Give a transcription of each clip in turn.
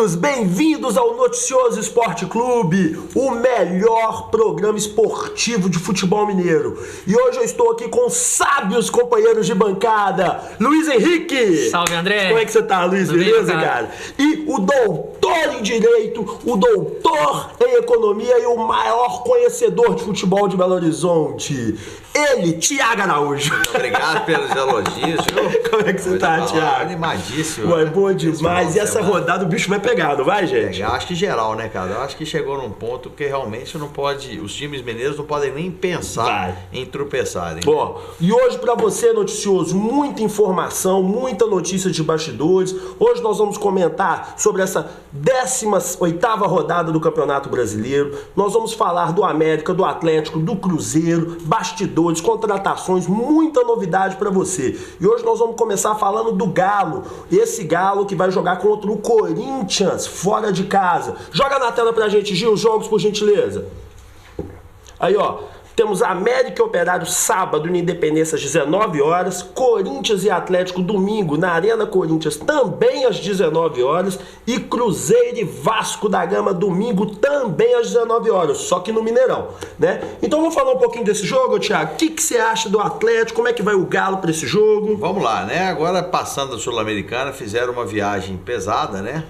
todos, bem-vindos ao Noticioso Esporte Clube, o melhor programa esportivo de futebol mineiro. E hoje eu estou aqui com sábios companheiros de bancada, Luiz Henrique. Salve, André. Como é que você tá, Luiz? Tudo Beleza, bem, cara? E o doutor em Direito, o doutor em Economia e o maior conhecedor de futebol de Belo Horizonte, ele, Thiago Araújo. Muito obrigado pelos elogios, viu? Como é que você tá, Thiago? Animadíssimo. Ué, boa demais. E essa rodada o bicho vai pegar, não vai, gente? Eu acho que geral, né, cara? Eu acho que chegou num ponto que realmente não pode... Os times mineiros não podem nem pensar em tropeçarem. Bom, e hoje pra você, noticioso, muita informação, muita notícia de bastidores. Hoje nós vamos comentar sobre essa 18ª rodada do Campeonato Brasileiro. Nós vamos falar do América, do Atlético, do Cruzeiro, bastidores, contratações, muita novidade pra você. E hoje nós vamos começar falando do Galo. Esse Galo que vai jogar contra o Corinthians, fora de casa. Joga na tela pra gente, Gil, os jogos, por gentileza. Aí, ó, temos América e Operário sábado na Independência às 19 horas, Corinthians e Atlético domingo na Arena Corinthians também às 19 horas e Cruzeiro e Vasco da Gama domingo também às 19 horas, só que no Mineirão, né? Então vamos falar um pouquinho desse jogo, Thiago. O que você acha do Atlético? Como é que vai o Galo para esse jogo? Vamos lá, né? Agora passando a Sul-Americana, fizeram uma viagem pesada, né?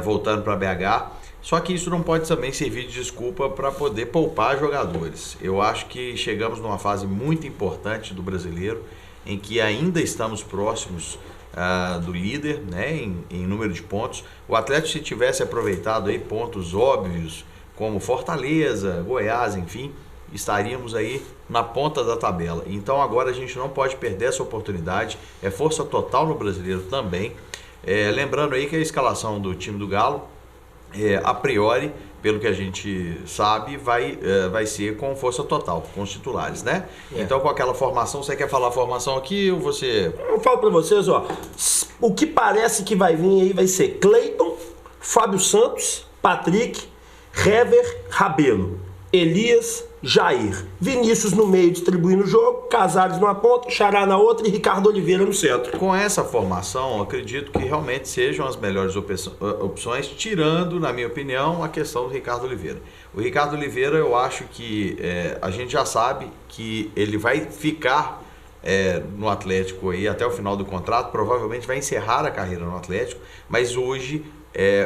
Voltando para BH. Só que isso não pode também servir de desculpa para poder poupar jogadores. Eu acho que chegamos numa fase muito importante do brasileiro, em que ainda estamos próximos do líder, né, em número de pontos. O Atlético, se tivesse aproveitado aí pontos óbvios, como Fortaleza, Goiás, enfim, estaríamos aí na ponta da tabela. Então agora a gente não pode perder essa oportunidade. É força total no brasileiro também. Lembrando aí que a escalação do time do Galo, a priori, pelo que a gente sabe, vai ser com força total, com os titulares, né? Então, com aquela formação, você quer falar a formação aqui ou você... Eu falo pra vocês, ó, o que parece que vai vir aí vai ser Cleiton, Fábio Santos, Patrick, Hever, Rabelo, Elias, Jair, Vinícius no meio distribuindo o jogo, Casares numa ponta, Xará na outra e Ricardo Oliveira no centro. Com essa formação, acredito que realmente sejam as melhores opções, tirando, na minha opinião, a questão do Ricardo Oliveira. O Ricardo Oliveira, eu acho que a gente já sabe que ele vai ficar no Atlético aí até o final do contrato, provavelmente vai encerrar a carreira no Atlético, mas hoje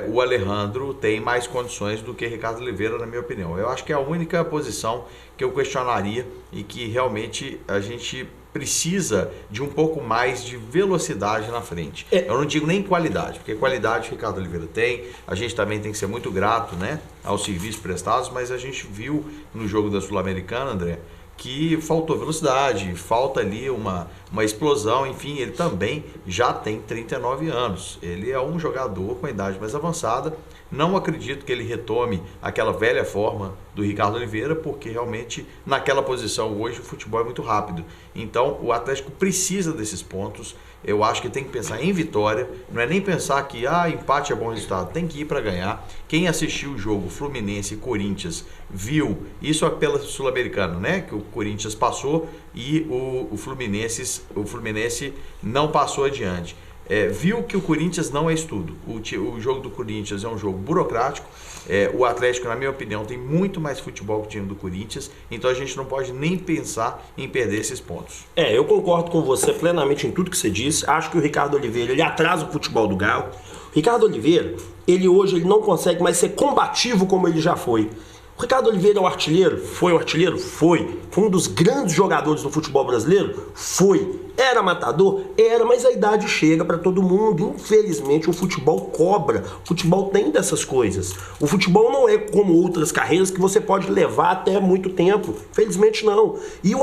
o Alejandro tem mais condições do que Ricardo Oliveira, na minha opinião. Eu acho que é a única posição que eu questionaria e que realmente a gente precisa de um pouco mais de velocidade na frente. Eu não digo nem qualidade, porque qualidade o Ricardo Oliveira tem, a gente também tem que ser muito grato, né, aos serviços prestados, mas a gente viu no jogo da Sul-Americana, André, que faltou velocidade, falta ali uma explosão, enfim, ele também já tem 39 anos. Ele é um jogador com idade mais avançada. Não acredito que ele retome aquela velha forma do Ricardo Oliveira, porque realmente naquela posição hoje o futebol é muito rápido. Então o Atlético precisa desses pontos. Eu acho que tem que pensar em vitória, não é nem pensar que empate é bom resultado, tem que ir para ganhar. Quem assistiu o jogo Fluminense e Corinthians viu, isso é pela Sul-Americana, né? Que o Corinthians passou e o Fluminense não passou adiante. Viu que o Corinthians não é estudo. O jogo do Corinthians é um jogo burocrático. O Atlético, na minha opinião, tem muito mais futebol que o time do Corinthians, então a gente não pode nem pensar em perder esses pontos. Eu concordo com você plenamente em tudo que você disse. Acho que o Ricardo Oliveira, ele atrasa o futebol do Galo. O Ricardo Oliveira, ele hoje não consegue mais ser combativo como ele já foi. O Ricardo Oliveira é um artilheiro? Foi um artilheiro? Foi. Foi um dos grandes jogadores do futebol brasileiro? Foi. Era matador? Era, mas a idade chega para todo mundo. Infelizmente o futebol cobra. O futebol tem dessas coisas. O futebol não é como outras carreiras que você pode levar até muito tempo. Felizmente não. E o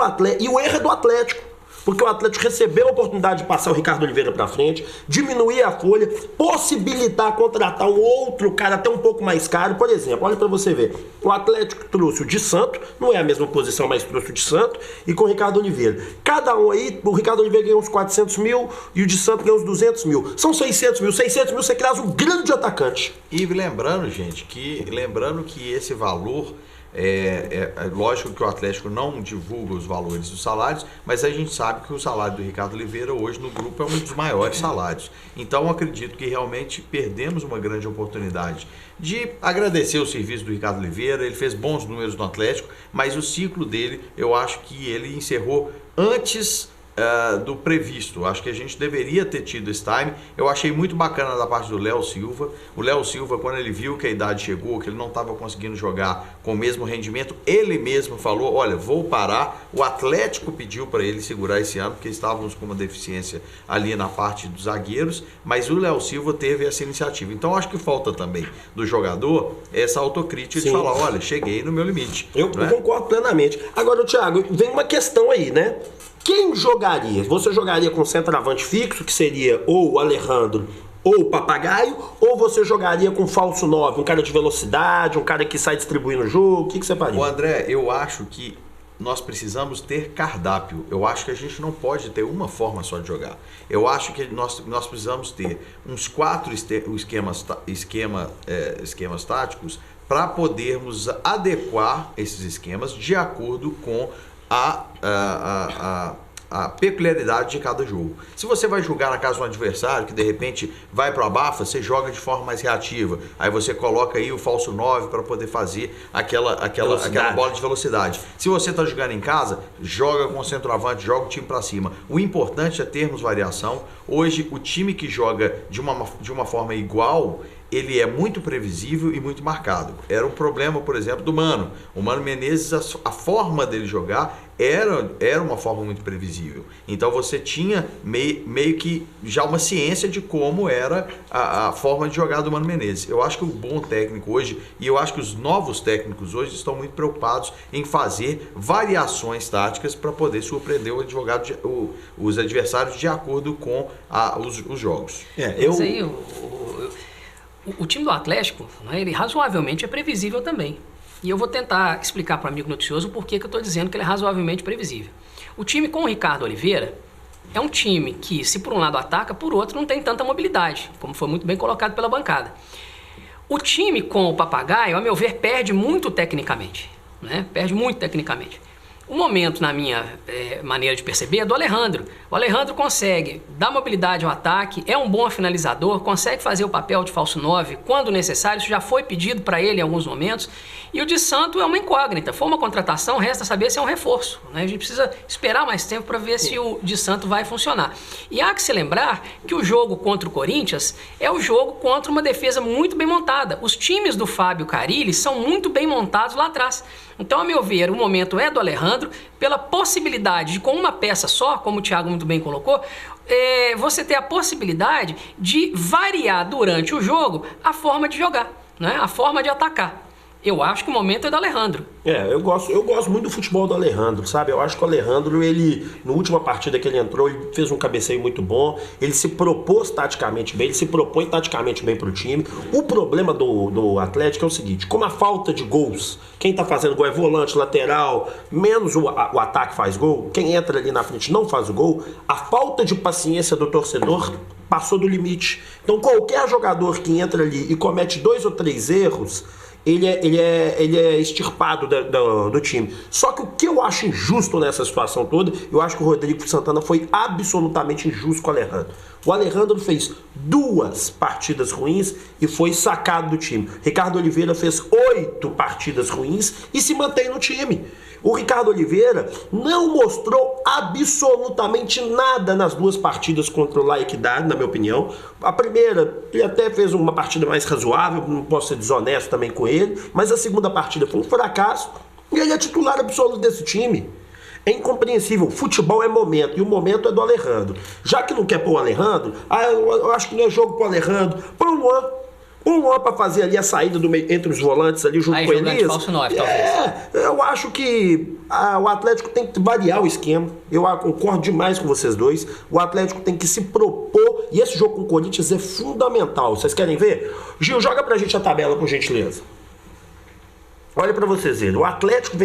erro é do Atlético. Porque o Atlético recebeu a oportunidade de passar o Ricardo Oliveira para frente, diminuir a folha, possibilitar contratar um outro cara até um pouco mais caro. Por exemplo, olha para você ver, o Atlético trouxe o de Santo, não é a mesma posição, mas trouxe o de Santo, e com o Ricardo Oliveira. Cada um aí, o Ricardo Oliveira ganhou uns 400 mil e o de Santo ganhou uns 200 mil. São 600 mil. 600 mil você traz um grande atacante. E lembrando, gente, que esse valor Lógico que o Atlético não divulga os valores dos salários, mas a gente sabe que o salário do Ricardo Oliveira hoje no grupo é um dos maiores salários. Então acredito que realmente perdemos uma grande oportunidade de agradecer o serviço do Ricardo Oliveira. Ele fez bons números no Atlético, mas o ciclo dele, eu acho que ele encerrou antes do previsto. Acho que a gente deveria ter tido esse time. Eu achei muito bacana da parte do Léo Silva. O Léo Silva, quando ele viu que a idade chegou, que ele não estava conseguindo jogar com o mesmo rendimento, ele mesmo falou, olha, vou parar. O Atlético pediu para ele segurar esse ano, porque estávamos com uma deficiência ali na parte dos zagueiros, mas o Léo Silva teve essa iniciativa. Então acho que falta também do jogador essa autocrítica de falar, olha, cheguei no meu limite. Eu concordo plenamente. Agora, Thiago, vem uma questão aí, né? Quem jogaria? Você jogaria com centroavante fixo, que seria ou o Alejandro ou o Papagaio, ou você jogaria com falso 9, um cara de velocidade, um cara que sai distribuindo o jogo? O que você faria? O André, eu acho que nós precisamos ter cardápio. Eu acho que a gente não pode ter uma forma só de jogar. Eu acho que nós precisamos ter uns 4 esquemas táticos para podermos adequar esses esquemas de acordo com a peculiaridade de cada jogo. Se você vai jogar na casa de um adversário que de repente vai para o abafa, você joga de forma mais reativa. Aí você coloca aí o falso 9 para poder fazer aquela bola de velocidade. Se você está jogando em casa, joga com o centroavante, joga o time para cima. O importante é termos variação. Hoje, o time que joga de uma forma igual, ele é muito previsível e muito marcado. Era um problema, por exemplo, do Mano. O Mano Menezes, a forma dele jogar era uma forma muito previsível. Então você tinha meio que já uma ciência de como era a forma de jogar do Mano Menezes. Eu acho que o bom técnico hoje, e eu acho que os novos técnicos hoje estão muito preocupados em fazer variações táticas para poder surpreender os adversários de acordo com os jogos. Mas aí, o time do Atlético, né, ele razoavelmente é previsível também. E eu vou tentar explicar para o amigo noticioso por que eu estou dizendo que ele é razoavelmente previsível. O time com o Ricardo Oliveira é um time que, se por um lado ataca, por outro não tem tanta mobilidade, como foi muito bem colocado pela bancada. O time com o Papagaio, a meu ver, perde muito tecnicamente. Né? Perde muito tecnicamente. O momento, na minha maneira de perceber, é do Alejandro. O Alejandro consegue dar mobilidade ao ataque, é um bom finalizador, consegue fazer o papel de falso 9 quando necessário, isso já foi pedido para ele em alguns momentos. E o de Santo é uma incógnita. Foi uma contratação, resta saber se é um reforço. Né? A gente precisa esperar mais tempo para ver se o de Santo vai funcionar. E há que se lembrar que o jogo contra o Corinthians é o jogo contra uma defesa muito bem montada. Os times do Fábio Carille são muito bem montados lá atrás. Então, a meu ver, o momento é do Alejandro, pela possibilidade de, com uma peça só, como o Thiago muito bem colocou, você ter a possibilidade de variar durante o jogo a forma de jogar, né? A forma de atacar. Eu acho que o momento é do Alejandro. Eu gosto muito do futebol do Alejandro, sabe? Eu acho que o Alejandro, na última partida que ele entrou, ele fez um cabeceio muito bom, ele se propôs taticamente bem, ele se propõe taticamente bem pro time. O problema do Atlético é o seguinte, como a falta de gols, quem tá fazendo gol é volante, lateral, menos o ataque faz gol, quem entra ali na frente não faz o gol, a falta de paciência do torcedor passou do limite. Então qualquer jogador que entra ali e comete 2 ou 3 erros, ele é extirpado do time. Só que o que eu acho injusto nessa situação toda, eu acho que o Rodrigo Santana foi absolutamente injusto com o Alejandro. O Alejandro fez 2 partidas ruins e foi sacado do time. Ricardo Oliveira fez 8 partidas ruins e se mantém no time. O Ricardo Oliveira não mostrou absolutamente nada nas 2 partidas contra o La Equidad, na minha opinião. A primeira, ele até fez uma partida mais razoável, não posso ser desonesto também com ele, mas a segunda partida foi um fracasso e ele é titular absoluto desse time. É incompreensível. Futebol é momento e o momento é do Alejandro. Já que não quer pôr o Alejandro, eu acho que não é jogo pro Alejandro, põe o Luan para fazer ali a saída entre os volantes ali junto com Elias. Falso 9, talvez. Eu acho que o Atlético tem que variar o esquema. Eu concordo demais com vocês dois. O Atlético tem que se propor, e esse jogo com o Corinthians é fundamental. Vocês querem ver? Gil, joga pra gente a tabela, por gentileza. Olha pra vocês verem. O Atlético tá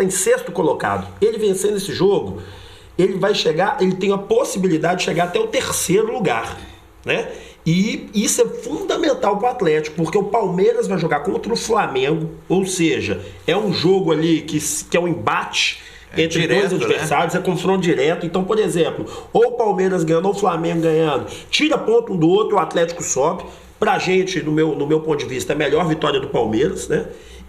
em 6º colocado. Ele vencendo esse jogo, ele tem a possibilidade de chegar até o 3º lugar. Né? E isso é fundamental para o Atlético, porque o Palmeiras vai jogar contra o Flamengo, ou seja, é um jogo ali que é um embate entre direto, dois adversários, né? É confronto direto. Então, por exemplo, ou o Palmeiras ganhando ou o Flamengo ganhando, tira ponto um do outro, o Atlético sobe. Pra gente, no meu ponto de vista, é a melhor vitória do Palmeiras, né?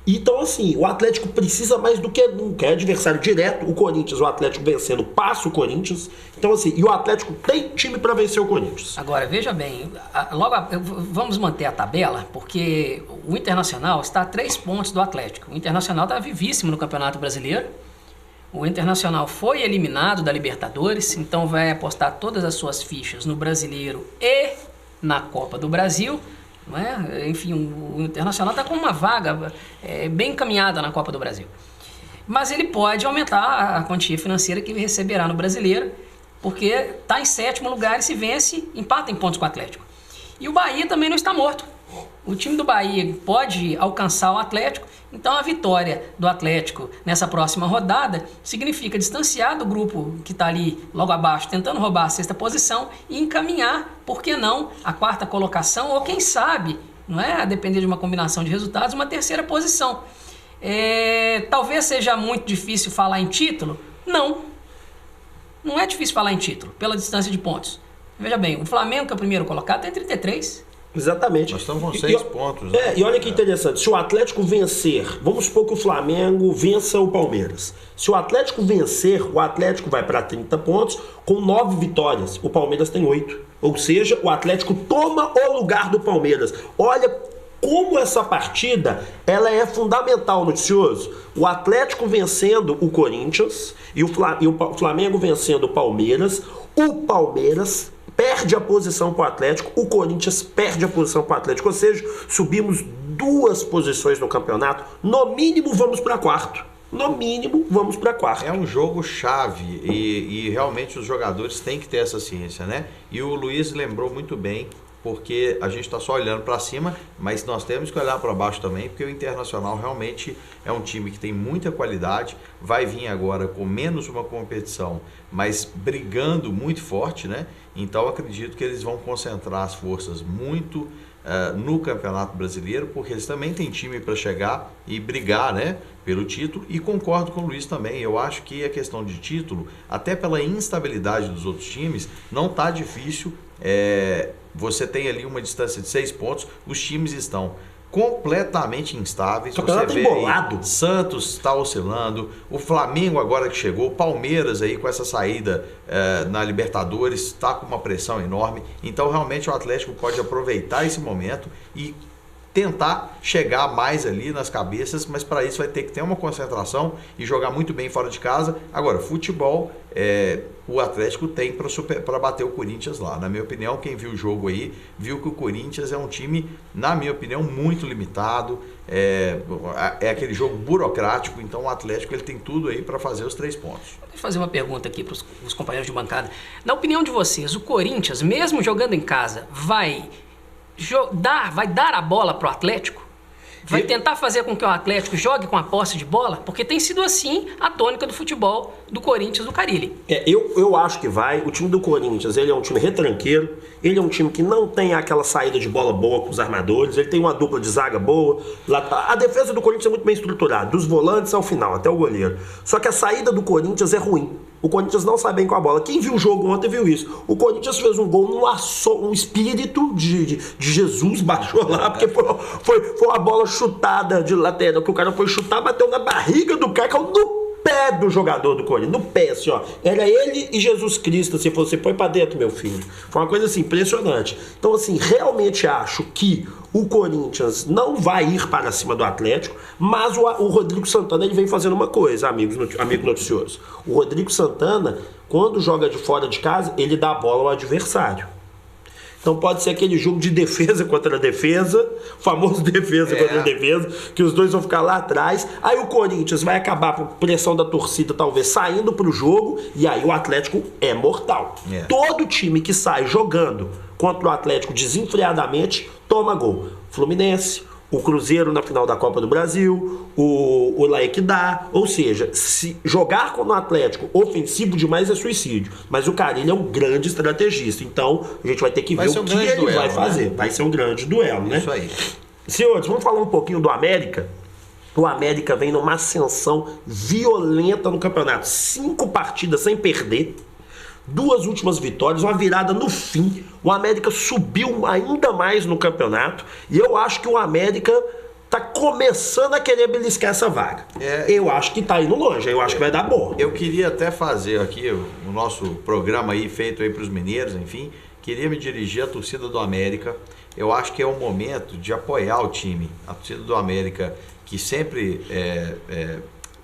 Então, assim, o Atlético precisa mais do que nunca. É adversário direto, o Corinthians, o Atlético vencendo, passa o Corinthians. Então, assim, e o Atlético tem time para vencer o Corinthians. Agora, veja bem, vamos manter a tabela, porque o Internacional está a 3 pontos do Atlético. O Internacional está vivíssimo no Campeonato Brasileiro. O Internacional foi eliminado da Libertadores, então vai apostar todas as suas fichas no Brasileiro e na Copa do Brasil. Não é? Enfim, o Internacional está com uma vaga bem encaminhada na Copa do Brasil. Mas ele pode aumentar a quantia financeira que ele receberá no Brasileiro, porque está em 7º lugar e se vence, empata em pontos com o Atlético. E o Bahia também não está morto. O time do Bahia pode alcançar o Atlético, então a vitória do Atlético nessa próxima rodada significa distanciar do grupo que está ali logo abaixo, tentando roubar a 6ª posição e encaminhar, por que não, a 4ª colocação ou quem sabe, não é, a depender de uma combinação de resultados, uma 3ª posição. Talvez seja muito difícil falar em título? Não é difícil falar em título, pela distância de pontos. Veja bem, o Flamengo, que é o primeiro colocado, tem 33. Exatamente. Nós estamos com 6 pontos. Né? E olha que interessante, se o Atlético vencer, vamos supor que o Flamengo vença o Palmeiras. Se o Atlético vencer, o Atlético vai para 30 pontos com 9 vitórias. O Palmeiras tem 8. Ou seja, o Atlético toma o lugar do Palmeiras. Olha como essa partida ela é fundamental, noticioso. O Atlético vencendo o Corinthians e o Flamengo vencendo o Palmeiras. O Palmeiras perde a posição para o Atlético, o Corinthians perde a posição para o Atlético, ou seja, subimos 2 posições no campeonato, no mínimo vamos para 4º. No mínimo, vamos para 4º. É um jogo chave e realmente os jogadores têm que ter essa ciência, né? E o Luiz lembrou muito bem, porque a gente está só olhando para cima, mas nós temos que olhar para baixo também, porque o Internacional realmente é um time que tem muita qualidade, vai vir agora com menos uma competição, mas brigando muito forte, né? Então acredito que eles vão concentrar as forças muito no Campeonato Brasileiro, porque eles também têm time para chegar e brigar, né, pelo título. E concordo com o Luiz também, eu acho que a questão de título, até pela instabilidade dos outros times, não está difícil. Você tem ali uma distância de 6 pontos, os times estão completamente instáveis. Você vê aí, Santos está oscilando, o Flamengo agora que chegou, o Palmeiras aí com essa saída na Libertadores está com uma pressão enorme. Então realmente o Atlético pode aproveitar esse momento e tentar chegar mais ali nas cabeças, mas para isso vai ter que ter uma concentração e jogar muito bem fora de casa. Agora, futebol, o Atlético tem para bater o Corinthians lá. Na minha opinião, quem viu o jogo aí, viu que o Corinthians é um time, na minha opinião, muito limitado, é aquele jogo burocrático, então o Atlético ele tem tudo aí para fazer os 3 pontos. Deixa eu fazer uma pergunta aqui para os companheiros de bancada. Na opinião de vocês, o Corinthians, mesmo jogando em casa, vai dar a bola pro Atlético? Vai tentar fazer com que o Atlético jogue com a posse de bola? Porque tem sido assim a tônica do futebol do Corinthians, do Carille. Eu acho que vai. O time do Corinthians, ele é um time retranqueiro. Ele é um time que não tem aquela saída de bola boa com os armadores. Ele tem uma dupla de zaga boa. A defesa do Corinthians é muito bem estruturada, dos volantes ao final, até o goleiro. Só que a saída do Corinthians é ruim. O Corinthians não sai bem com a bola. Quem viu o jogo ontem viu isso. O Corinthians fez um gol um espírito de Jesus baixou lá, porque foi uma bola chutada de lateral, que o cara foi chutar, bateu na barriga do cara, caiu no pé do jogador do Corinthians, no pé, assim, ó. Era ele e Jesus Cristo, assim, você põe pra dentro, meu filho. Foi uma coisa, assim, impressionante. Então, assim, realmente acho que o Corinthians não vai ir para cima do Atlético, mas o Rodrigo Santana, ele vem fazendo uma coisa, amigo noticioso. O Rodrigo Santana, quando joga de fora de casa, ele dá a bola ao adversário. Então pode ser aquele jogo de defesa contra defesa, famoso defesa contra defesa, que os dois vão ficar lá atrás. Aí o Corinthians vai acabar por pressão da torcida, talvez, saindo pro jogo, e aí o Atlético é mortal. Todo time que sai jogando contra o Atlético desenfreadamente, toma gol. Fluminense, o Cruzeiro na final da Copa do Brasil, o Laequidá, ou seja, se jogar com o Atlético ofensivo demais é suicídio, mas o Carille é um grande estrategista, então a gente vai ter que ver o que ele vai fazer, vai ser um grande duelo, né? Isso aí. Senhores, vamos falar um pouquinho do América. O América vem numa ascensão violenta no campeonato, 5 partidas sem perder, 2 últimas vitórias, uma virada no fim. O América subiu ainda mais no campeonato e eu acho que o América tá começando a querer beliscar essa vaga. Eu acho que tá indo longe, eu acho que vai dar bom. Eu queria até fazer aqui o nosso programa aí feito aí para os mineiros, enfim, queria me dirigir à torcida do América. Eu acho que é o momento de apoiar o time. A torcida do América, que sempre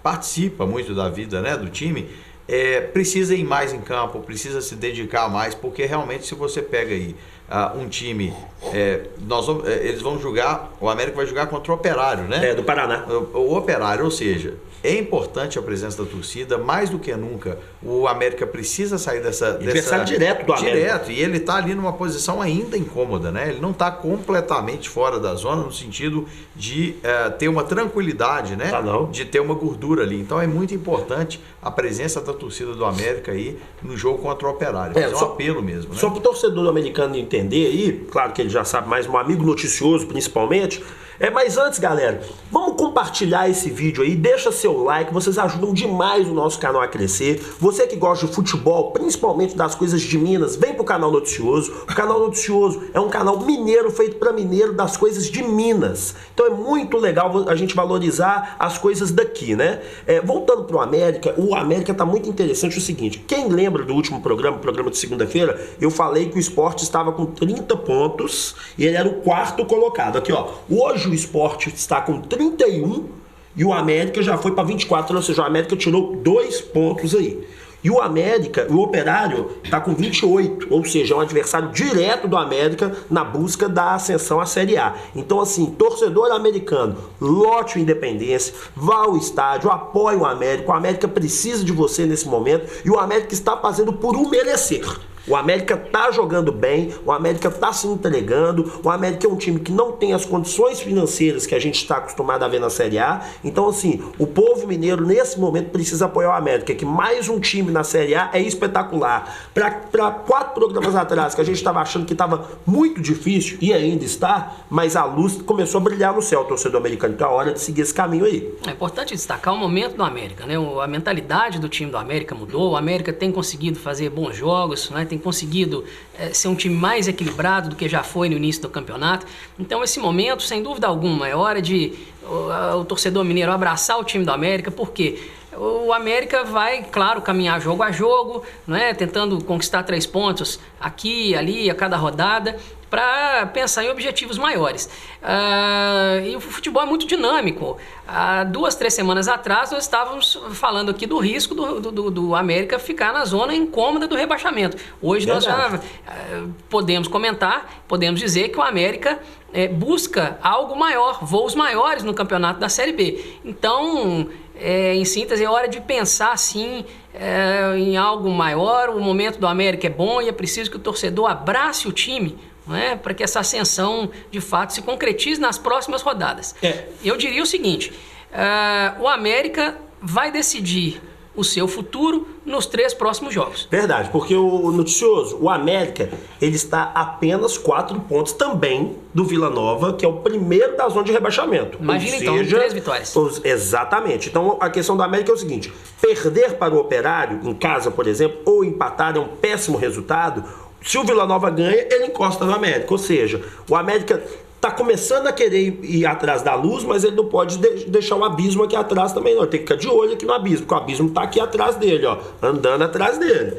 participa muito da vida, né, do time, precisa ir mais em campo, precisa se dedicar mais, porque realmente se você pega aí um time, eles vão jogar, o América vai jogar contra o Operário, né? Do Paraná. O Operário, ou seja, é importante a presença da torcida, mais do que nunca. O América precisa sair dessa... Adversário direto do América. Direto, e ele está ali numa posição ainda incômoda, né? Ele não está completamente fora da zona, no sentido de ter uma tranquilidade, né? De ter uma gordura ali. Então é muito importante a presença da torcida do América aí no jogo contra o Operário. Fazer um apelo mesmo, né? Só para o torcedor americano entender aí, claro que ele já sabe mais, um amigo noticioso principalmente. Mas antes, galera, vamos compartilhar esse vídeo aí, deixa seu like, vocês ajudam demais o nosso canal a crescer. Você que gosta de futebol, principalmente das coisas de Minas, vem pro canal Noticioso. O canal Noticioso é um canal mineiro, feito para mineiro, das coisas de Minas. Então é muito legal a gente valorizar as coisas daqui, né? Voltando pro América, o América tá muito interessante o seguinte, quem lembra do último programa, o programa de segunda-feira, eu falei que o Sport estava com 30 pontos e ele era o 4º colocado. Aqui, ó, hoje o Sport está com 31 e o América já foi para 24, ou seja, o América tirou 2 pontos aí. E o América, o Operário, está com 28, ou seja, é um adversário direto do América na busca da ascensão à Série A. Então, assim, torcedor americano, lote o Independência, vá ao estádio, apoie o América precisa de você nesse momento e o América está fazendo por um merecer. O América tá jogando bem, o América tá se entregando, o América é um time que não tem as condições financeiras que a gente está acostumado a ver na Série A. Então, assim, o povo mineiro nesse momento precisa apoiar o América, que mais um time na Série A é espetacular. Para 4 programas atrás, que a gente estava achando que estava muito difícil, e ainda está, mas a luz começou a brilhar no céu, torcedor americano. Então é hora de seguir esse caminho aí. É importante destacar o momento do América, né? A mentalidade do time do América mudou, o América tem conseguido fazer bons jogos, né? Tem conseguido ser um time mais equilibrado do que já foi no início do campeonato. Então esse momento, sem dúvida alguma, é hora de o torcedor mineiro abraçar o time do América, porque o América vai, claro, caminhar jogo a jogo, né, tentando conquistar 3 pontos aqui, ali, a cada rodada, para pensar em objetivos maiores. E o futebol é muito dinâmico. Há 2, 3 semanas atrás nós estávamos falando aqui do risco do América ficar na zona incômoda do rebaixamento. Hoje nós já podemos comentar, podemos dizer que o América busca algo maior, voos maiores no campeonato da Série B. Então, em síntese, é hora de pensar assim em algo maior. O momento do América é bom e é preciso que o torcedor abrace o time, para que essa ascensão de fato se concretize nas próximas rodadas. Eu diria o seguinte, o América vai decidir o seu futuro nos 3 próximos jogos. Verdade, porque o Noticioso, o América, ele está a apenas 4 pontos também do Vila Nova, que é o primeiro da zona de rebaixamento. Imagina então, 3 vitórias. Exatamente. Então a questão do América é o seguinte, perder para o Operário, em casa, por exemplo, ou empatar é um péssimo resultado. Se o Vila Nova ganha, ele encosta no América. Ou seja, o América está começando a querer ir atrás da luz, mas ele não pode deixar o abismo aqui atrás também, não. Ele tem que ficar de olho aqui no abismo, porque o abismo está aqui atrás dele, ó, andando atrás dele.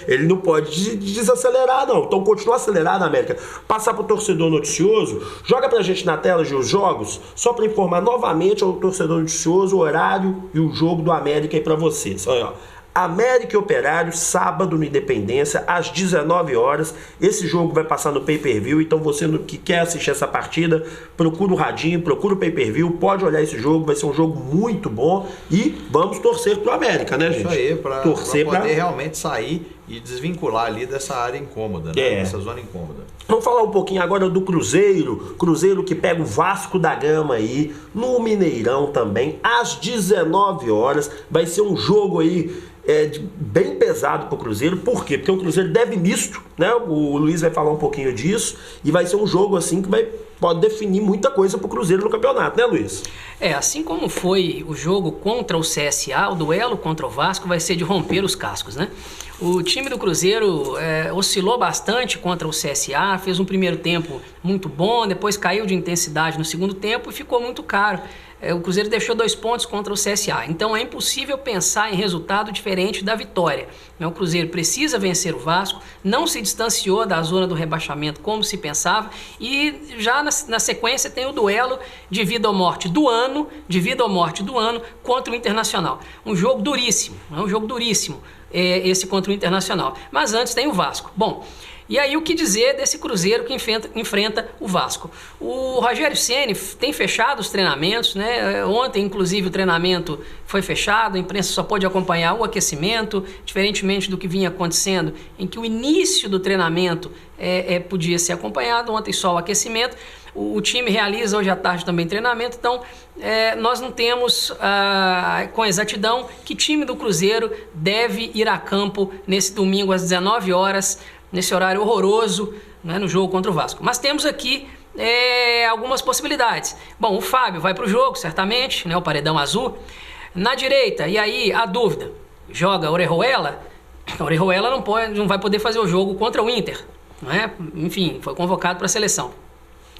Ele não pode desacelerar, não. Então continua acelerado, América. Passar para o torcedor noticioso, joga para a gente na tela de os jogos, só para informar novamente ao torcedor noticioso o horário e o jogo do América aí para vocês. Olha, ó. América e Operário, sábado no Independência, às 19 horas. Esse jogo vai passar no pay-per-view, então você que quer assistir essa partida, procura o radinho, procura o pay-per-view, pode olhar esse jogo, vai ser um jogo muito bom e vamos torcer pro América, né, gente? Isso aí, para poder realmente sair e desvincular ali dessa área incômoda, né? Dessa zona incômoda. Vamos falar um pouquinho agora do Cruzeiro. Cruzeiro que pega o Vasco da Gama aí, no Mineirão também, às 19 horas. Vai ser um jogo aí bem pesado pro Cruzeiro. Por quê? Porque o Cruzeiro deve misto, né? O Luiz vai falar um pouquinho disso. E vai ser um jogo assim que pode definir muita coisa pro Cruzeiro no campeonato, né, Luiz? Assim como foi o jogo contra o CSA, o duelo contra o Vasco vai ser de romper os cascos, né? O time do Cruzeiro oscilou bastante contra o CSA, fez um primeiro tempo muito bom, depois caiu de intensidade no segundo tempo e ficou muito caro. O Cruzeiro deixou 2 pontos contra o CSA, então é impossível pensar em resultado diferente da vitória. O Cruzeiro precisa vencer o Vasco, não se distanciou da zona do rebaixamento como se pensava e já na sequência tem o duelo de vida ou morte do ano, contra o Internacional. Um jogo duríssimo, esse contra o Internacional. Mas antes tem o Vasco. Bom, e aí o que dizer desse Cruzeiro que enfrenta o Vasco? O Rogério Ceni tem fechado os treinamentos, né? Ontem, inclusive, o treinamento foi fechado, a imprensa só pôde acompanhar o aquecimento, diferentemente do que vinha acontecendo, em que o início do treinamento podia ser acompanhado, ontem só o aquecimento. O time realiza hoje à tarde também treinamento, então nós não temos com exatidão que time do Cruzeiro deve ir a campo nesse domingo às 19 horas, nesse horário horroroso, né, no jogo contra o Vasco. Mas temos aqui algumas possibilidades. Bom, o Fábio vai para o jogo, certamente, né, o paredão azul. Na direita, e aí a dúvida, joga Orejuela? A Orejuela não vai poder fazer o jogo contra o Inter, né? Enfim, foi convocado para a seleção.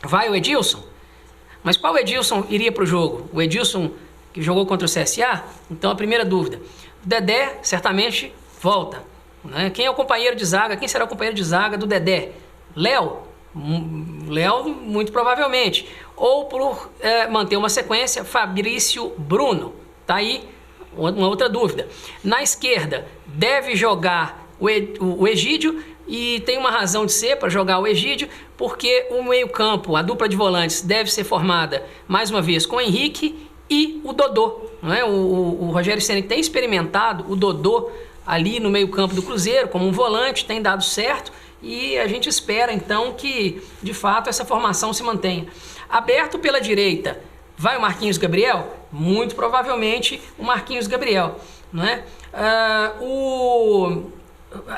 Vai o Edilson? Mas qual Edilson iria para o jogo? O Edilson que jogou contra o CSA? Então a primeira dúvida. O Dedé certamente volta, né? Quem é o companheiro de zaga? Quem será o companheiro de zaga do Dedé? Léo? Léo, muito provavelmente. Ou por manter uma sequência, Fabrício Bruno. Tá aí uma outra dúvida. Na esquerda, deve jogar o Egídio. E tem uma razão de ser para jogar o Egídio, porque o meio-campo, a dupla de volantes, deve ser formada, mais uma vez, com o Henrique e o Dodô. Não é? O Rogério Ceni tem experimentado o Dodô ali no meio-campo do Cruzeiro, como um volante, tem dado certo, e a gente espera, então, que, de fato, essa formação se mantenha. Aberto pela direita, vai o Marquinhos Gabriel? Muito provavelmente o Marquinhos Gabriel. Não é?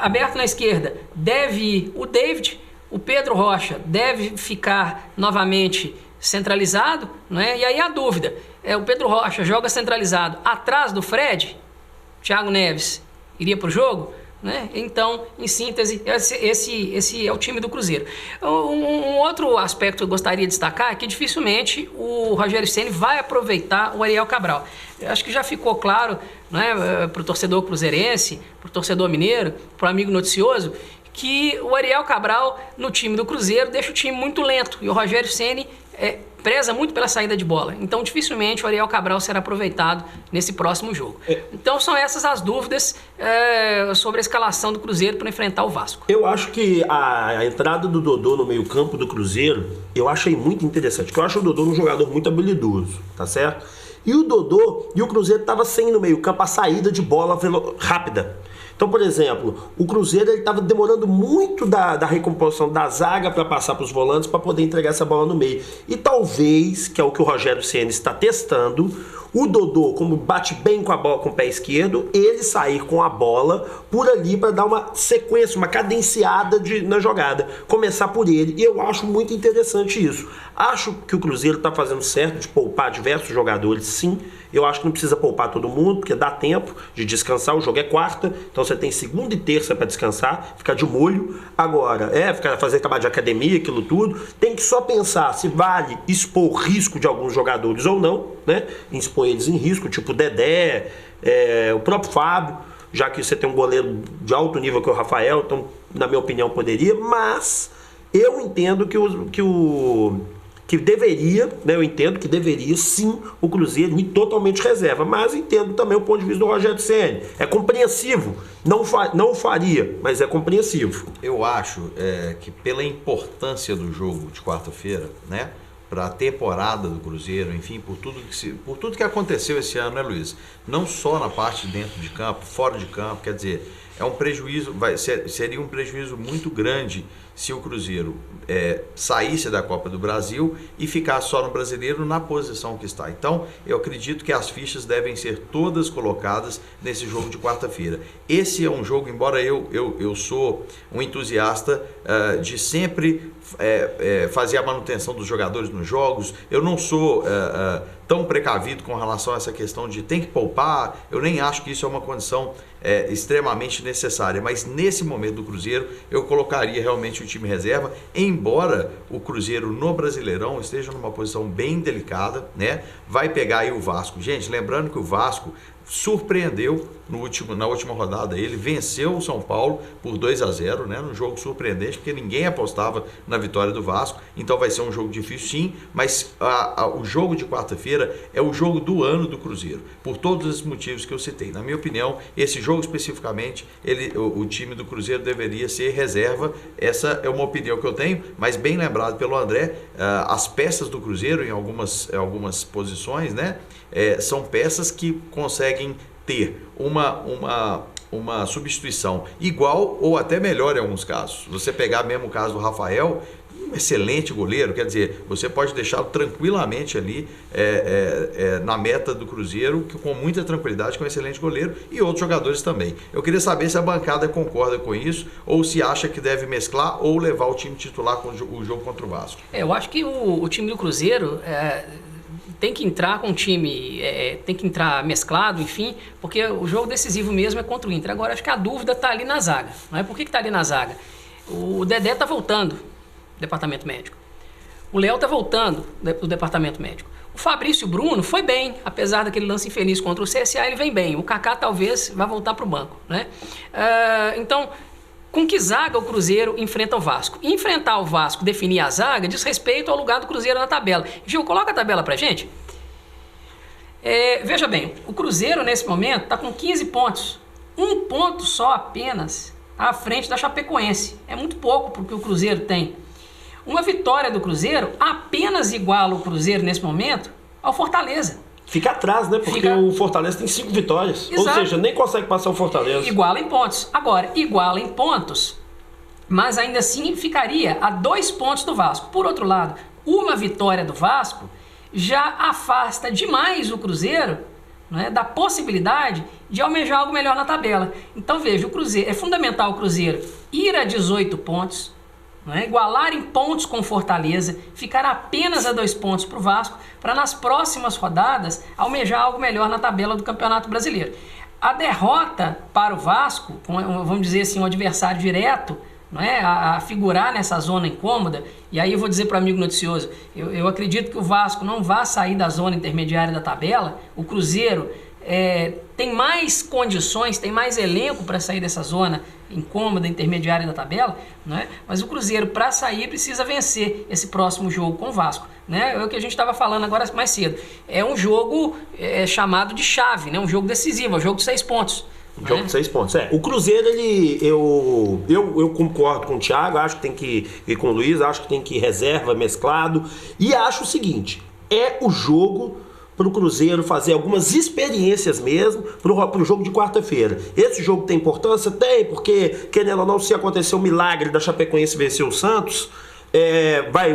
Aberto na esquerda, deve ir o David, o Pedro Rocha deve ficar novamente centralizado, né? E aí a dúvida, o Pedro Rocha joga centralizado atrás do Fred, Thiago Neves iria para o jogo, né? Então, em síntese, esse é o time do Cruzeiro. Um outro aspecto que eu gostaria de destacar é que dificilmente o Rogério Ceni vai aproveitar o Ariel Cabral. Eu acho que já ficou claro, né, para o torcedor cruzeirense, para o torcedor mineiro, para o amigo noticioso, que o Ariel Cabral no time do Cruzeiro deixa o time muito lento e o Rogério Ceni preza muito pela saída de bola. Então, dificilmente o Ariel Cabral será aproveitado nesse próximo jogo. Então, são essas as dúvidas sobre a escalação do Cruzeiro para enfrentar o Vasco. Eu acho que a entrada do Dodô no meio-campo do Cruzeiro, eu achei muito interessante, porque eu acho o Dodô um jogador muito habilidoso, tá certo? E o Dodô e o Cruzeiro estava sem no meio-campo a saída de bola rápida. Então, por exemplo, o Cruzeiro estava demorando muito da recomposição da zaga para passar para os volantes para poder entregar essa bola no meio. E talvez, que é o que o Rogério Ceni está testando, o Dodô, como bate bem com a bola com o pé esquerdo, ele sair com a bola por ali para dar uma sequência, uma cadenciada na jogada. Começar por ele. E eu acho muito interessante isso. Acho que o Cruzeiro está fazendo certo de poupar diversos jogadores, sim. Eu acho que não precisa poupar todo mundo, porque dá tempo de descansar. O jogo é quarta, então você tem segunda e terça para descansar, ficar de molho. Agora, fazer trabalho de academia, aquilo tudo. Tem que só pensar se vale expor o risco de alguns jogadores ou não, né? Expor eles em risco, tipo o Dedé, o próprio Fábio, já que você tem um goleiro de alto nível que é o Rafael, então, na minha opinião, poderia. Mas eu entendo que deveria, né, eu entendo que deveria sim o Cruzeiro ir totalmente reserva, mas entendo também o ponto de vista do Rogério Ceni. É compreensivo, não faria, mas é compreensivo. Eu acho que pela importância do jogo de quarta-feira, né, para a temporada do Cruzeiro, enfim, por tudo que aconteceu esse ano, né, Luiz? Não só na parte de dentro de campo, fora de campo, quer dizer, é um prejuízo, seria um prejuízo muito grande se o Cruzeiro saísse da Copa do Brasil e ficasse só no Brasileiro na posição que está. Então, eu acredito que as fichas devem ser todas colocadas nesse jogo de quarta-feira. Esse é um jogo, embora eu sou um entusiasta de sempre fazer a manutenção dos jogadores nos jogos, eu não sou tão precavido com relação a essa questão de tem que poupar, eu nem acho que isso é uma condição extremamente necessária, mas nesse momento do Cruzeiro eu colocaria realmente o time reserva, embora o Cruzeiro no Brasileirão esteja numa posição bem delicada, né? Vai pegar aí o Vasco. Gente, lembrando que o Vasco surpreendeu na última rodada, ele venceu o São Paulo por 2-0, né? Num jogo surpreendente, porque ninguém apostava na vitória do Vasco, então vai ser um jogo difícil sim, mas o jogo de quarta-feira é o jogo do ano do Cruzeiro, por todos esses motivos que eu citei. Na minha opinião, esse jogo especificamente, o time do Cruzeiro deveria ser reserva, essa é uma opinião que eu tenho, mas bem lembrado pelo André, as peças do Cruzeiro em algumas posições, né? São peças que conseguem ter uma substituição igual ou até melhor em alguns casos. Você pegar mesmo o caso do Rafael, um excelente goleiro, quer dizer, você pode deixá-lo tranquilamente ali na meta do Cruzeiro, que com muita tranquilidade, com um excelente goleiro, e outros jogadores também. Eu queria saber se a bancada concorda com isso, ou se acha que deve mesclar ou levar o time titular com o jogo contra o Vasco. Eu acho que o time do Cruzeiro tem que entrar com o time, tem que entrar mesclado, enfim, porque o jogo decisivo mesmo é contra o Inter. Agora, acho que a dúvida está ali na zaga. Não é? Por que está ali na zaga? O Dedé está voltando do departamento médico. O Léo está voltando do departamento médico. O Fabrício Bruno foi bem, apesar daquele lance infeliz contra o CSA, ele vem bem. O Kaká talvez vá voltar para o banco, né? Então, com que zaga o Cruzeiro enfrenta o Vasco? Enfrentar o Vasco, definir a zaga, diz respeito ao lugar do Cruzeiro na tabela. Gil, coloca a tabela pra gente. Veja bem, o Cruzeiro nesse momento está com 15 pontos. 1 ponto só apenas à frente da Chapecoense. É muito pouco porque o Cruzeiro tem. Uma vitória do Cruzeiro apenas iguala o Cruzeiro nesse momento ao Fortaleza. Fica atrás, né? Porque o Fortaleza tem 5 vitórias. Exato. Ou seja, nem consegue passar o Fortaleza. Iguala em pontos. Agora, iguala em pontos, mas ainda assim ficaria a 2 pontos do Vasco. Por outro lado, uma vitória do Vasco já afasta demais o Cruzeiro, né, da possibilidade de almejar algo melhor na tabela. Então veja, o Cruzeiro, é fundamental o Cruzeiro ir a 18 pontos, né, igualar em pontos com Fortaleza, ficar apenas a 2 pontos para o Vasco, para nas próximas rodadas almejar algo melhor na tabela do Campeonato Brasileiro. A derrota para o Vasco, vamos dizer assim, um adversário direto, não é, a figurar nessa zona incômoda, e aí eu vou dizer para o amigo noticioso, eu acredito que o Vasco não vai sair da zona intermediária da tabela, o Cruzeiro tem mais condições, tem mais elenco para sair dessa zona incômoda, intermediária da tabela, né? Mas o Cruzeiro, para sair, precisa vencer esse próximo jogo com o Vasco, né? É o que a gente estava falando agora mais cedo. É um jogo chamado de chave, né? Um jogo decisivo, é um jogo de 6 pontos. Um jogo de 6 pontos. O Cruzeiro, eu concordo com o Thiago, acho que tem que ir com o Luiz, acho que tem que ir reserva, mesclado, e acho o seguinte, o jogo para o Cruzeiro fazer algumas experiências mesmo para o jogo de quarta-feira. Esse jogo tem importância? Tem, porque, querendo ou não, se acontecer o milagre da Chapecoense vencer o Santos,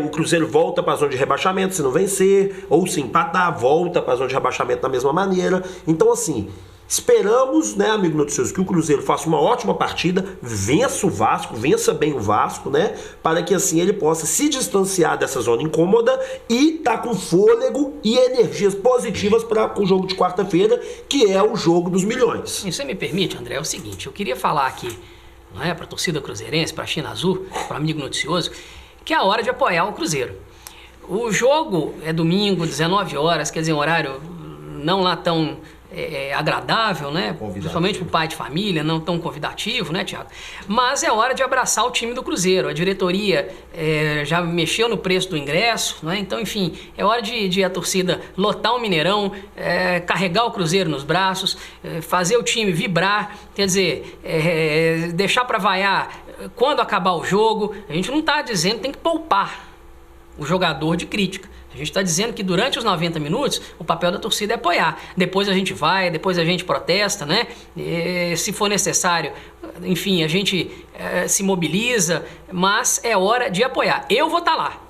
o Cruzeiro volta para a zona de rebaixamento se não vencer, ou se empatar, volta para a zona de rebaixamento da mesma maneira. Então, assim, esperamos, né, amigo noticioso, que o Cruzeiro faça uma ótima partida, vença o Vasco, vença bem o Vasco, né, para que assim ele possa se distanciar dessa zona incômoda e tá com fôlego e energias positivas para o jogo de quarta-feira, que é o jogo dos milhões. Se você me permite, André, é o seguinte, eu queria falar aqui, não é, para a torcida cruzeirense, para a China Azul, para o amigo noticioso, que é a hora de apoiar o Cruzeiro. O jogo é domingo, 19 horas, quer dizer, um horário não lá tão agradável, né? Principalmente para o pai de família, não tão convidativo, né, Thiago? Mas é hora de abraçar o time do Cruzeiro. A diretoria já mexeu no preço do ingresso, né? Então, enfim, é hora de a torcida lotar o Mineirão, carregar o Cruzeiro nos braços, fazer o time vibrar, quer dizer, deixar para vaiar quando acabar o jogo. A gente não está dizendo que tem que poupar o jogador de crítica. A gente está dizendo que durante os 90 minutos o papel da torcida é apoiar. Depois a gente vai, depois a gente protesta, né? E, se for necessário, enfim, a gente se mobiliza, mas é hora de apoiar. Eu vou estar lá.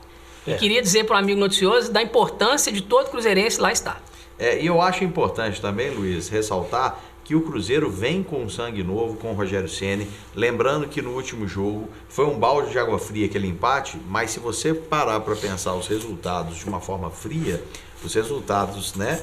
E queria dizer para o amigo noticioso da importância de todo cruzeirense lá estar. E eu acho importante também, Luiz, ressaltar que o Cruzeiro vem com sangue novo, com o Rogério Ceni. Lembrando que no último jogo foi um balde de água fria aquele empate, mas se você parar para pensar os resultados de uma forma fria, os resultados, né,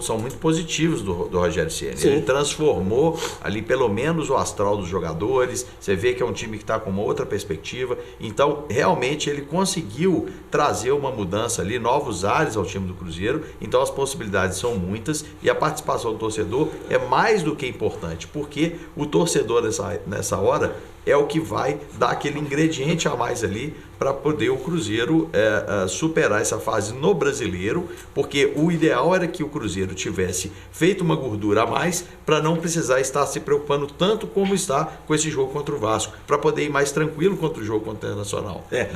são muito positivos do Rogério Ceni. Ele transformou ali pelo menos o astral dos jogadores. Você vê que é um time que está com uma outra perspectiva. Então, realmente, ele conseguiu trazer uma mudança ali, novos ares ao time do Cruzeiro. Então, as possibilidades são muitas e a participação do torcedor é mais do que importante, porque o torcedor nessa hora é o que vai dar aquele ingrediente a mais ali para poder o Cruzeiro superar essa fase no Brasileiro, porque o ideal era que o Cruzeiro tivesse feito uma gordura a mais para não precisar estar se preocupando tanto como está com esse jogo contra o Vasco, para poder ir mais tranquilo contra o jogo contra o Internacional. Né,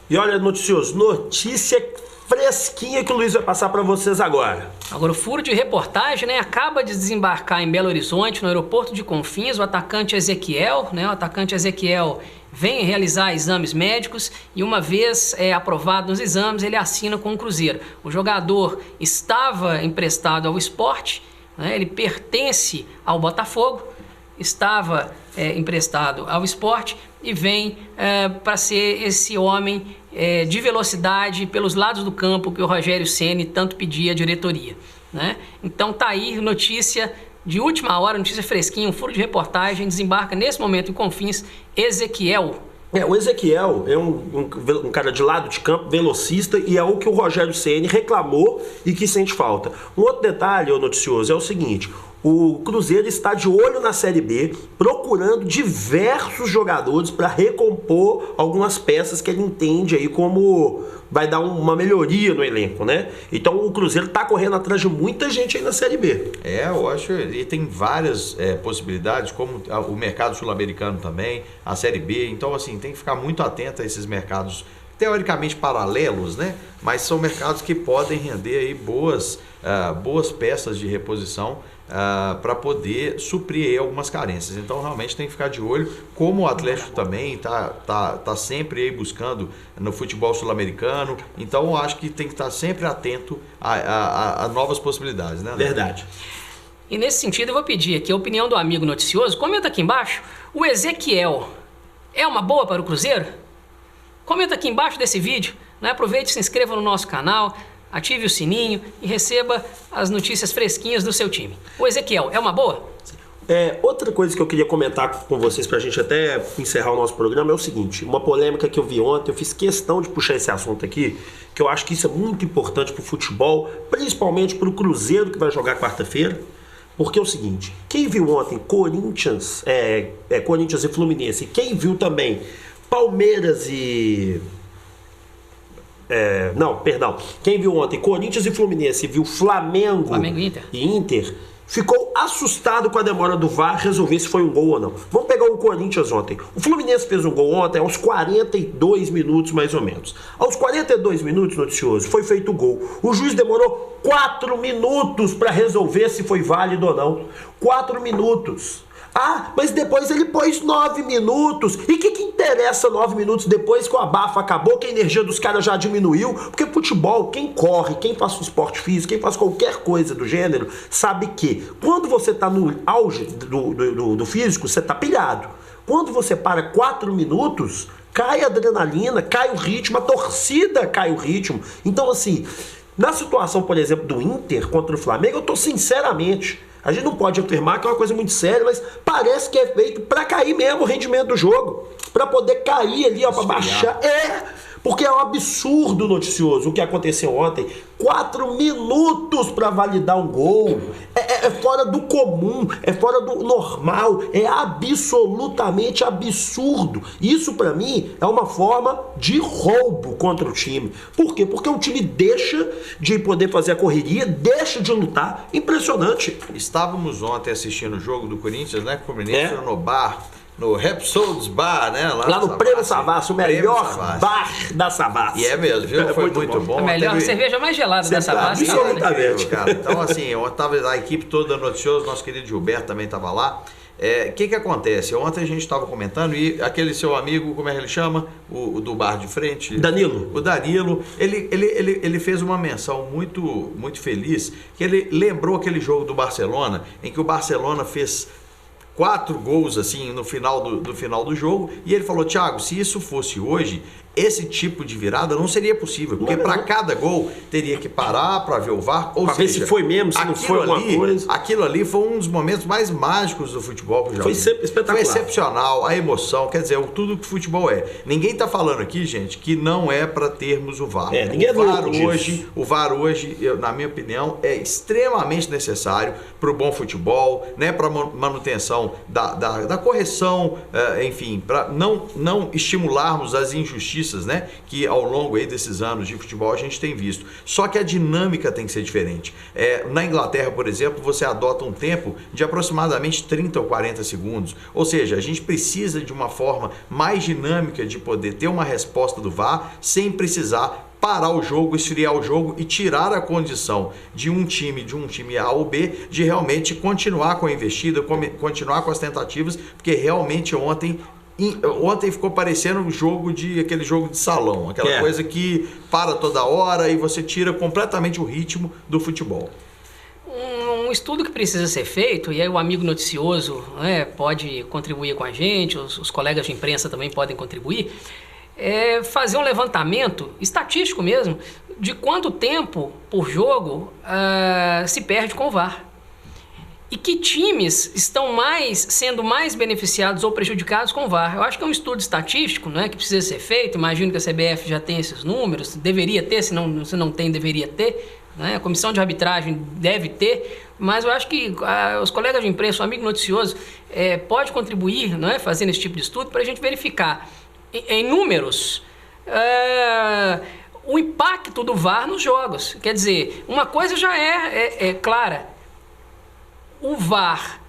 e olha, noticioso, notícia fresquinha que o Luiz vai passar para vocês agora. Agora, o furo de reportagem, né, acaba de desembarcar em Belo Horizonte, no aeroporto de Confins, o atacante Ezequiel, né, o atacante Ezequiel vem realizar exames médicos e uma vez aprovado nos exames, ele assina com o Cruzeiro. O jogador estava emprestado ao Sport, né, ele pertence ao Botafogo, estava emprestado ao Sport e vem para ser esse homem de velocidade pelos lados do campo que o Rogério Ceni tanto pedia à diretoria, né? Então tá aí notícia de última hora, notícia fresquinha, um furo de reportagem, desembarca nesse momento em Confins, Ezequiel. O Ezequiel é um cara de lado de campo, velocista, e é o que o Rogério Ceni reclamou e que sente falta. Um outro detalhe, noticioso, é o seguinte: o Cruzeiro está de olho na Série B, procurando diversos jogadores para recompor algumas peças que ele entende aí como vai dar uma melhoria no elenco, né? Então o Cruzeiro está correndo atrás de muita gente aí na Série B. Eu acho, e tem várias possibilidades, como o mercado sul-americano também, a Série B. Então, assim, tem que ficar muito atento a esses mercados teoricamente paralelos, né? Mas são mercados que podem render aí boas peças de reposição para poder suprir aí algumas carências. Então realmente tem que ficar de olho, como o Atlético também tá sempre aí buscando no futebol sul-americano. Então eu acho que tem que estar sempre atento a novas possibilidades, né, André? Verdade. E nesse sentido eu vou pedir aqui a opinião do amigo noticioso. Comenta aqui embaixo, o Ezequiel é uma boa para o Cruzeiro? Comenta aqui embaixo desse vídeo, né? Aproveite e se inscreva no nosso canal, ative o sininho e receba as notícias fresquinhas do seu time. O Ezequiel é uma boa? Outra coisa que eu queria comentar com vocês pra gente até encerrar o nosso programa é o seguinte: uma polêmica que eu vi ontem, eu fiz questão de puxar esse assunto aqui, que eu acho que isso é muito importante pro futebol, principalmente pro Cruzeiro que vai jogar quarta-feira. Porque é o seguinte, quem viu ontem Corinthians e Fluminense, quem viu também Palmeiras e... Quem viu ontem Corinthians e Fluminense, viu Flamengo e Inter, ficou assustado com a demora do VAR resolver se foi um gol ou não. Vamos pegar o Corinthians ontem. O Fluminense fez um gol ontem aos 42 minutos mais ou menos. Aos 42 minutos, noticioso, foi feito o gol. O juiz demorou 4 minutos para resolver se foi válido ou não. 4 minutos. Mas depois ele pôs 9 minutos. E o que interessa 9 minutos depois que o abafo acabou, que a energia dos caras já diminuiu? Porque futebol, quem corre, quem faz um esporte físico, quem faz qualquer coisa do gênero, sabe que quando você tá no auge do físico, você tá pilhado. Quando você para 4 minutos, cai a adrenalina, cai o ritmo, a torcida cai o ritmo. Então, assim, na situação, por exemplo, do Inter contra o Flamengo, eu tô sinceramente... A gente não pode afirmar que é uma coisa muito séria, mas parece que é feito para cair mesmo o rendimento do jogo. Para poder cair ali, para baixar. Porque é um absurdo noticioso o que aconteceu ontem. 4 minutos para validar um gol. É fora do comum, é fora do normal, é absolutamente absurdo. Isso para mim é uma forma de roubo contra o time. Por quê? Porque o time deixa de poder fazer a correria, deixa de lutar. Impressionante. Estávamos ontem assistindo o jogo do Corinthians, né? O Fluminense no bar. no Repsolds Bar, né? Lá no Prêmio Savassi, o melhor bar da Savassi. E é mesmo, viu? Foi muito bom. A melhor cerveja mais gelada da Savassi. Absolutamente, cara. Então, assim, eu tava a equipe toda noticiosa, nosso querido Gilberto também estava lá. O que acontece? Ontem a gente estava comentando e aquele seu amigo, como é que ele chama? O do bar de frente? Danilo. O Danilo, ele fez uma menção muito, muito feliz, que ele lembrou aquele jogo do Barcelona, em que o Barcelona fez 4 gols assim no final do jogo, e ele falou: Thiago, se isso fosse hoje, esse tipo de virada não seria possível, porque para cada gol teria que parar para ver o VAR, ou pra seja, ver se foi mesmo, se não foi alguma coisa. Aquilo ali foi um dos momentos mais mágicos do futebol que eu já vi. Foi espetacular. Foi excepcional, a emoção, quer dizer, tudo que futebol é. Ninguém tá falando aqui, gente, que não é para termos o VAR. O VAR hoje, na minha opinião, é extremamente necessário para o bom futebol, né, para manutenção da correção, enfim, para não estimularmos as injustiças, né, que ao longo aí desses anos de futebol a gente tem visto. Só que a dinâmica tem que ser diferente. Na Inglaterra, por exemplo, você adota um tempo de aproximadamente 30 ou 40 segundos. Ou seja, a gente precisa de uma forma mais dinâmica de poder ter uma resposta do VAR sem precisar parar o jogo, esfriar o jogo e tirar a condição de um time A ou B de realmente continuar com a investida, continuar com as tentativas, porque realmente ontem ficou parecendo aquele jogo de salão, aquela coisa que para toda hora e você tira completamente o ritmo do futebol. Um estudo que precisa ser feito, e aí o amigo noticioso, né, pode contribuir com a gente, os colegas de imprensa também podem contribuir, é fazer um levantamento estatístico mesmo de quanto tempo por jogo se perde com o VAR. E que times estão sendo mais beneficiados ou prejudicados com o VAR? Eu acho que é um estudo estatístico, né, que precisa ser feito. Imagino que a CBF já tem esses números, deveria ter, se não tem, deveria ter. Né? A comissão de arbitragem deve ter, mas eu acho que os colegas de imprensa, o amigo noticioso, pode contribuir, né, fazendo esse tipo de estudo para a gente verificar em números o impacto do VAR nos jogos. Quer dizer, uma coisa já é clara. O VAR,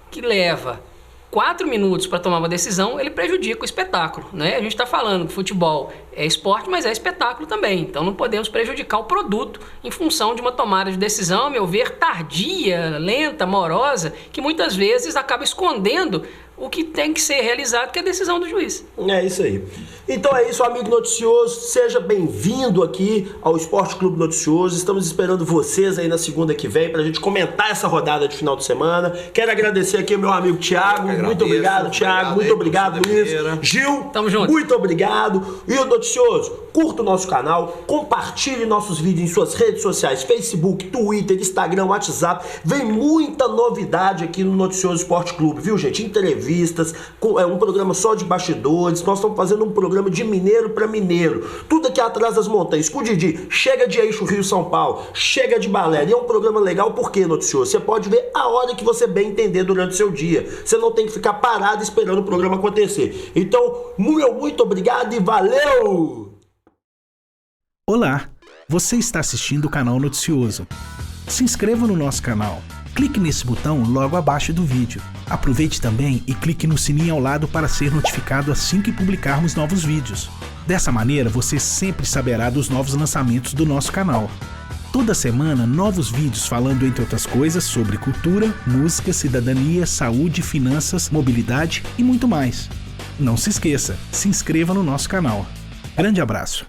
que leva 4 minutos para tomar uma decisão, ele prejudica o espetáculo, né? A gente está falando que futebol é esporte, mas é espetáculo também. Então não podemos prejudicar o produto em função de uma tomada de decisão, a meu ver, tardia, lenta, morosa, que muitas vezes acaba escondendo o que tem que ser realizado, que é a decisão do juiz. É isso aí. Então é isso, amigo noticioso. Seja bem-vindo aqui ao Esporte Clube Noticioso. Estamos esperando vocês aí na segunda que vem pra gente comentar essa rodada de final de semana. Quero agradecer aqui ao meu amigo Thiago. Muito obrigado, Thiago. Muito obrigado, Luiz. Gil, tamo junto. Muito obrigado. E o noticioso, curta o nosso canal, compartilhe nossos vídeos em suas redes sociais, Facebook, Twitter, Instagram, WhatsApp. Vem muita novidade aqui no Noticioso Esporte Clube, viu, gente? Entrevistas, um programa só de bastidores. Nós estamos fazendo um programa de mineiro para mineiro. Tudo aqui atrás das montanhas. Com o Didi, chega de Eixo Rio-São Paulo, chega de Balé. E é um programa legal porque, noticioso, você pode ver a hora que você bem entender durante o seu dia. Você não tem que ficar parado esperando o programa acontecer. Então, muito obrigado e valeu! Olá, você está assistindo o canal Noticioso. Se inscreva no nosso canal. Clique nesse botão logo abaixo do vídeo. Aproveite também e clique no sininho ao lado para ser notificado assim que publicarmos novos vídeos. Dessa maneira, você sempre saberá dos novos lançamentos do nosso canal. Toda semana, novos vídeos falando, entre outras coisas, sobre cultura, música, cidadania, saúde, finanças, mobilidade e muito mais. Não se esqueça, se inscreva no nosso canal. Grande abraço!